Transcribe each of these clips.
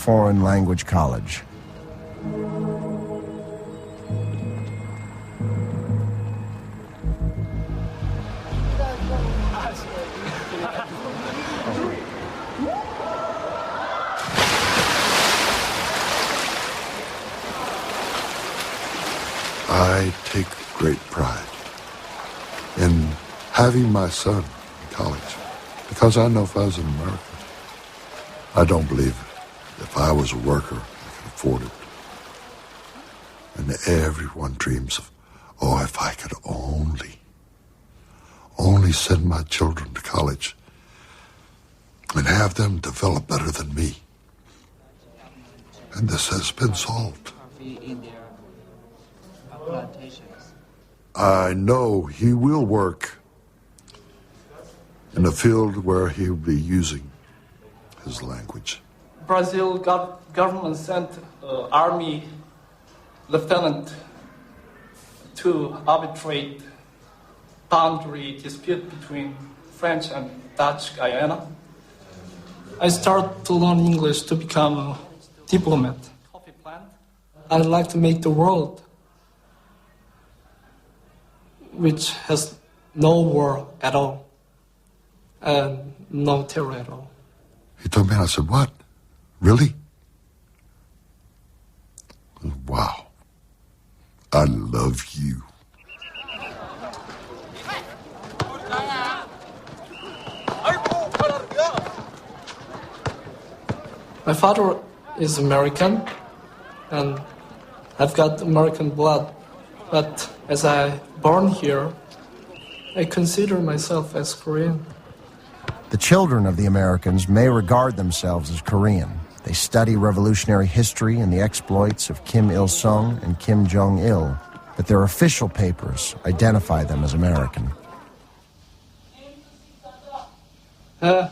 foreign language college. I take great pride in having my son in college because I know if I was an American, I don't believe if I was a worker, I could afford it. And everyone dreams of, oh, if I could only send my children to college and have them develop better than me. And this has been solved. I know he will work in a field where he'll be using his language. Brazil government sent army lieutenant to arbitrate boundary dispute between French and Dutch Guyana. I started to learn English to become a diplomat. I'd like to make the world which has no war at all and no terror at all. He told me, I said, what? Really? Wow. I love you. My father is American, and I've got American blood. But as I born here, I consider myself as Korean. The children of the Americans may regard themselves as Korean. They study revolutionary history and the exploits of Kim Il-sung and Kim Jong-il, but their official papers identify them as American. In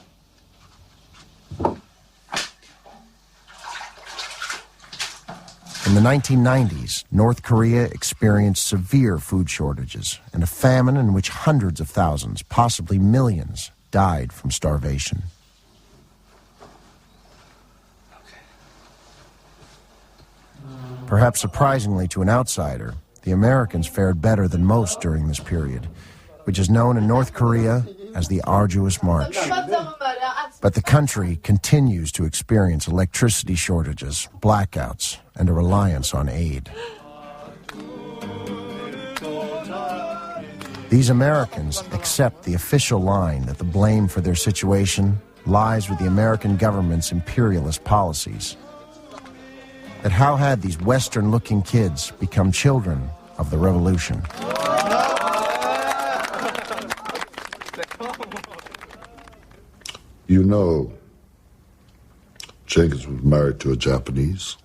the 1990s, North Korea experienced severe food shortages and a famine in which hundreds of thousands, possibly millions, died from starvation. Perhaps surprisingly to an outsider, the Americans fared better than most during this period, which is known in North Korea as the Arduous March. But the country continues to experience electricity shortages, blackouts, and a reliance on aid. These Americans accept the official line that the blame for their situation lies with the American government's imperialist policies. But how had these Western-looking kids become children of the revolution? You know, Jenkins was married to a Japanese.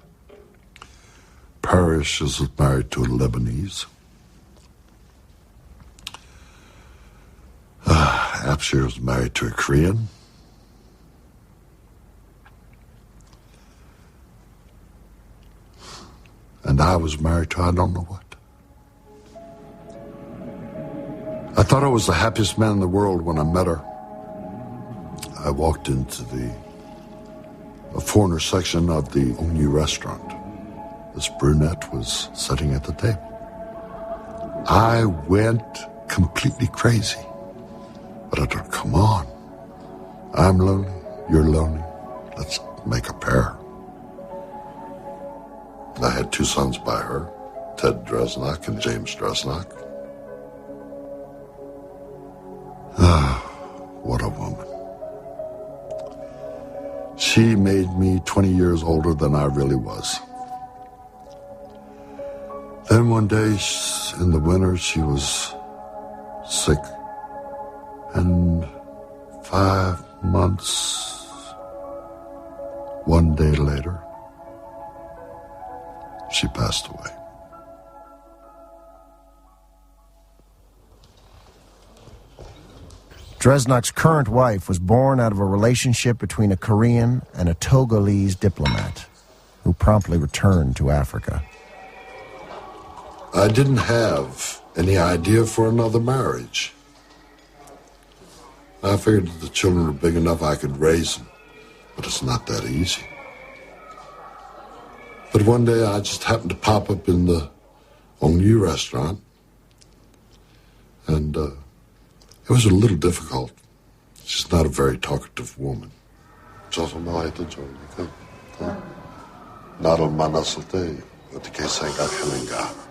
Parrish is married to a Lebanese. Apshire was married to a Korean. And I was married to I don't know what. I thought I was the happiest man in the world when I met her. I walked into the foreigner section of the Onyu restaurant. This brunette was sitting at the table. I went completely crazy. But I thought, come on. I'm lonely, you're lonely. Let's make a pair. And I had two sons by her, Ted Dresnach and James Dresnach. What a woman. She made me 20 years older than I really was. Then one day in the winter, she was sick. And 5 months, one day later, she passed away. Dresnach's current wife was born out of a relationship between a Korean and a Togolese diplomat who promptly returned to Africa. I didn't have any idea for another marriage. I figured that the children were big enough I could raise them, but it's not that easy. But one day I just happened to pop up in the Ongyu restaurant, and it was a little difficult. She's not a very talkative woman. 저도 나이도 좋으니까 나를 만났을 때 어떻게 생각하는가?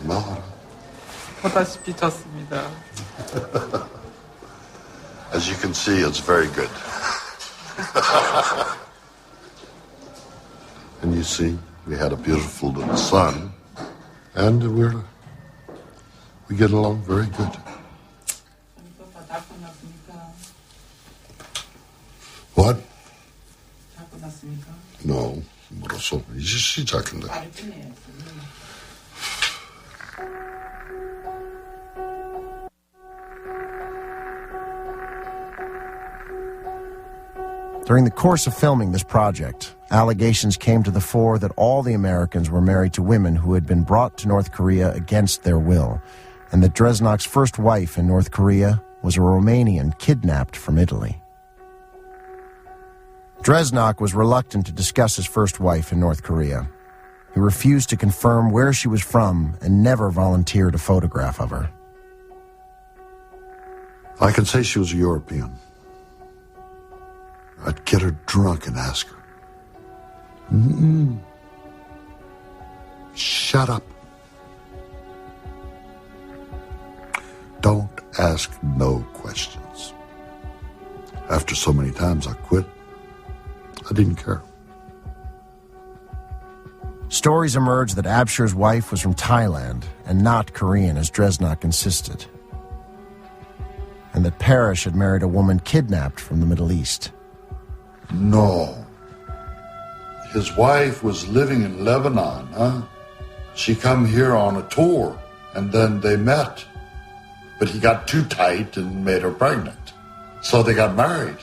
말아. 보다시피 좋습니다. As you can see, it's very good. And you see, we had a beautiful little son, and we get along very good. What? No, 물었어. 이제 시작한다. During the course of filming this project, allegations came to the fore that all the Americans were married to women who had been brought to North Korea against their will, and that Dreznok's first wife in North Korea was a Romanian kidnapped from Italy. Dreznok was reluctant to discuss his first wife in North Korea. He refused to confirm where she was from and never volunteered a photograph of her. I can say she was a European. I'd get her drunk and ask her. Shut up. Don't ask no questions. After so many times, I quit. I didn't care. Stories emerged that Absher's wife was from Thailand and not Korean, as Dreznok insisted, and that Parrish had married a woman kidnapped from the Middle East. No. His wife was living in Lebanon, huh? She come here on a tour, and then they met. But he got too tight and made her pregnant. So they got married.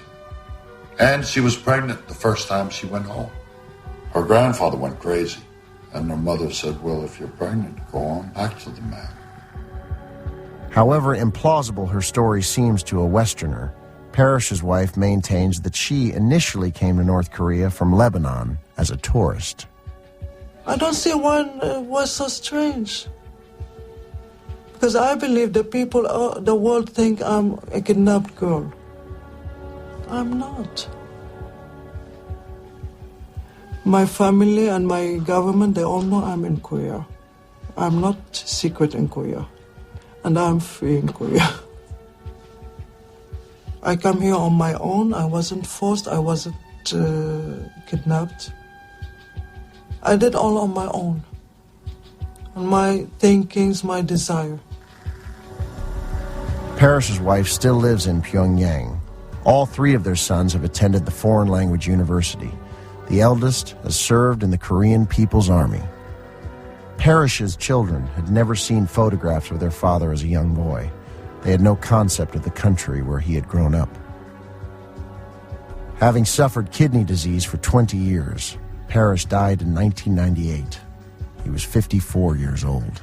And she was pregnant the first time she went home. Her grandfather went crazy. And her mother said, well, if you're pregnant, go on back to the man. However implausible her story seems to a Westerner, Parrish's wife maintains that she initially came to North Korea from Lebanon as a tourist. I don't see why it was so strange. Because I believe the people, the world think I'm a kidnapped girl. I'm not. My family and my government, they all know I'm in Korea. I'm not secret in Korea. And I'm free in Korea. I come here on my own. I wasn't forced. I wasn't kidnapped. I did all on my own. And my thinkings, my desire. Parrish's wife still lives in Pyongyang. All three of their sons have attended the foreign language university. The eldest has served in the Korean People's Army. Parrish's children had never seen photographs of their father as a young boy. They had no concept of the country where he had grown up. Having suffered kidney disease for 20 years, Parrish died in 1998. He was 54 years old.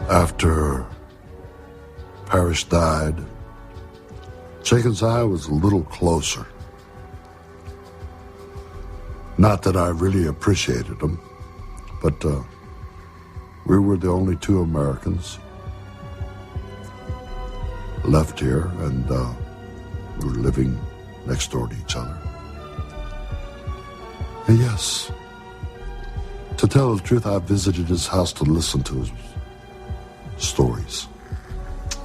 After Parrish died, Jenkins and I was a little closer. Not that I really appreciated him, but we were the only two Americans left here, and we were living next door to each other. And yes, to tell the truth, I visited his house to listen to his stories,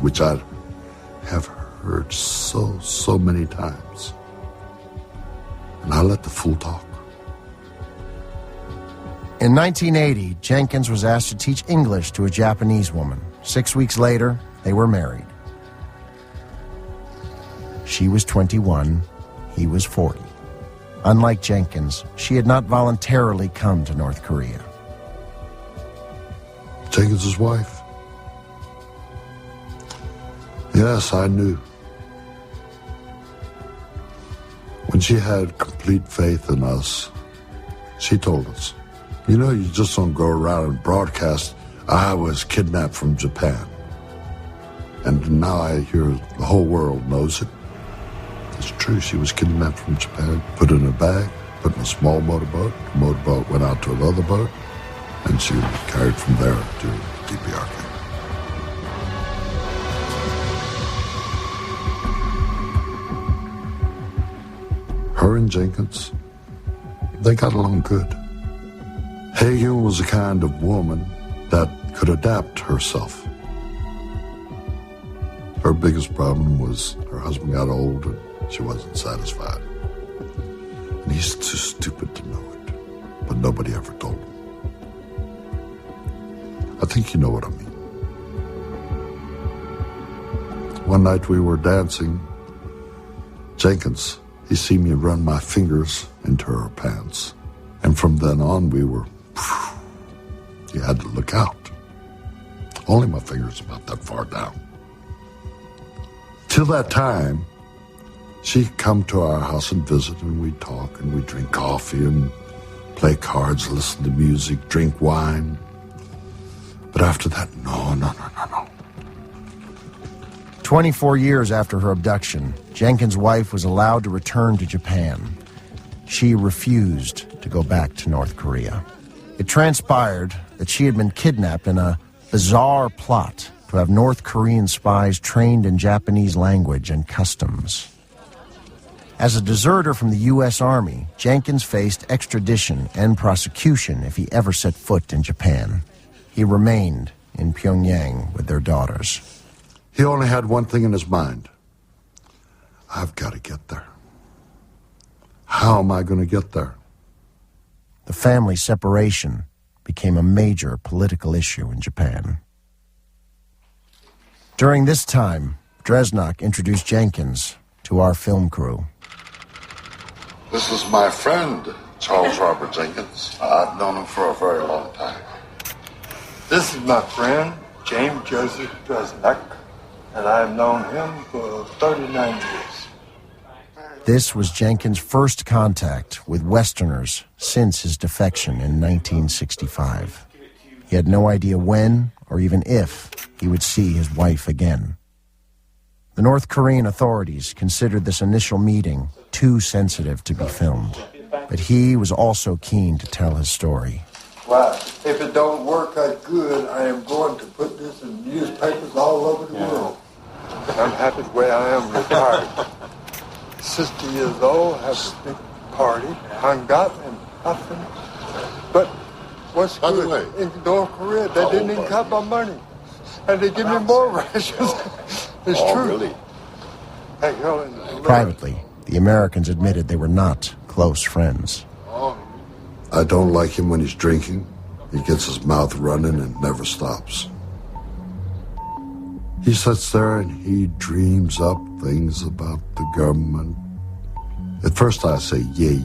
which I have heard so many times. And I let the fool talk. In 1980, Jenkins was asked to teach English to a Japanese woman. 6 weeks later, they were married. She was 21, he was 40. Unlike Jenkins, she had not voluntarily come to North Korea. Jenkins' wife? Yes, I knew. When she had complete faith in us, She told us, you know, you just don't go around and broadcast, I was kidnapped from Japan. And now I hear the whole world knows it. It's true, she was kidnapped from Japan, put in a bag, put in a small motorboat. The motorboat went out to another boat, and she was carried from there to DPRK. Her and Jenkins, they got along good. Hagen was the kind of woman that could adapt herself. Her biggest problem was her husband got old and she wasn't satisfied. And he's too stupid to know it, but nobody ever told him. I think you know what I mean. One night we were dancing. Jenkins, he seen me run my fingers into her pants. And from then on, we were, you had to look out. Only my fingers about that far down. Till that time, she'd come to our house and visit, and we'd talk, and we'd drink coffee and play cards, listen to music, drink wine. But after that, no. 24 years after her abduction, Jenkins' wife was allowed to return to Japan. She refused to go back to North Korea. It transpired that she had been kidnapped in a bizarre plot to have North Korean spies trained in Japanese language and customs. As a deserter from the U.S. Army, Jenkins faced extradition and prosecution if he ever set foot in Japan. He remained in Pyongyang with their daughters. He only had one thing in his mind. I've got to get there. How am I going to get there? The family separation became a major political issue in Japan. During this time, Dresnok introduced Jenkins to our film crew. This is my friend, Charles Robert Jenkins. I've known him for a very long time. This is my friend, James Joseph Dresnok, and I've known him for 39 years. This was Jenkins' first contact with Westerners since his defection in 1965. He had no idea when or even if he would see his wife again. The North Korean authorities considered this initial meeting too sensitive to be filmed, but he was also keen to tell his story. Well, if it don't work out good, I am going to put this in newspapers all over the world. I'm happy the way I am retired. 60 years old, have a big party, hung out and nothing. But what's good, in North Korea, they didn't even cut my money. And they give me more rations. It's true. Really? Hey, Privately, the Americans admitted they were not close friends. I don't like him when he's drinking. He gets his mouth running and never stops. He sits there and he dreams up things about the government. At first I say, yay.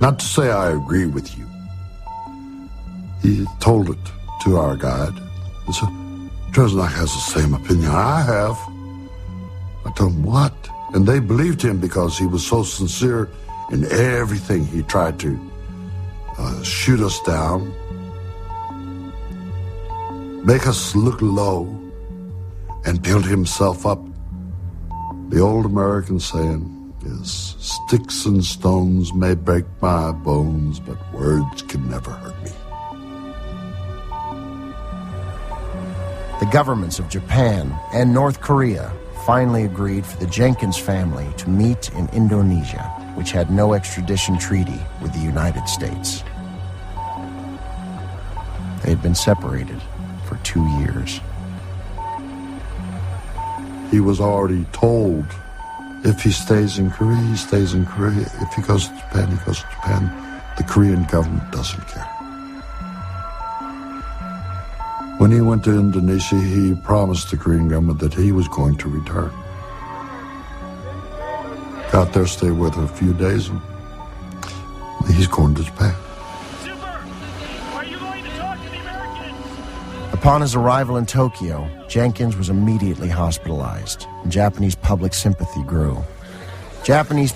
Not to say I agree with you. He told it to our guide. He said, Dresnok has the same opinion I have. I told him, what? And they believed him because he was so sincere in everything. He tried to shoot us down, make us look low, and build himself up. The old American saying is, sticks and stones may break my bones, but words can never hurt me. The governments of Japan and North Korea finally agreed for the Jenkins family to meet in Indonesia, which had no extradition treaty with the United States. They had been separated for 2 years. He was already told, if he stays in Korea, he stays in Korea. If he goes to Japan, he goes to Japan. The Korean government doesn't care. When he went to Indonesia, he promised the Korean government that he was going to return. Got there, stayed with her a few days, and he's going to Japan. Super! Are you going to talk to the Americans? Upon his arrival in Tokyo, Jenkins was immediately hospitalized, and Japanese public sympathy grew. Japanese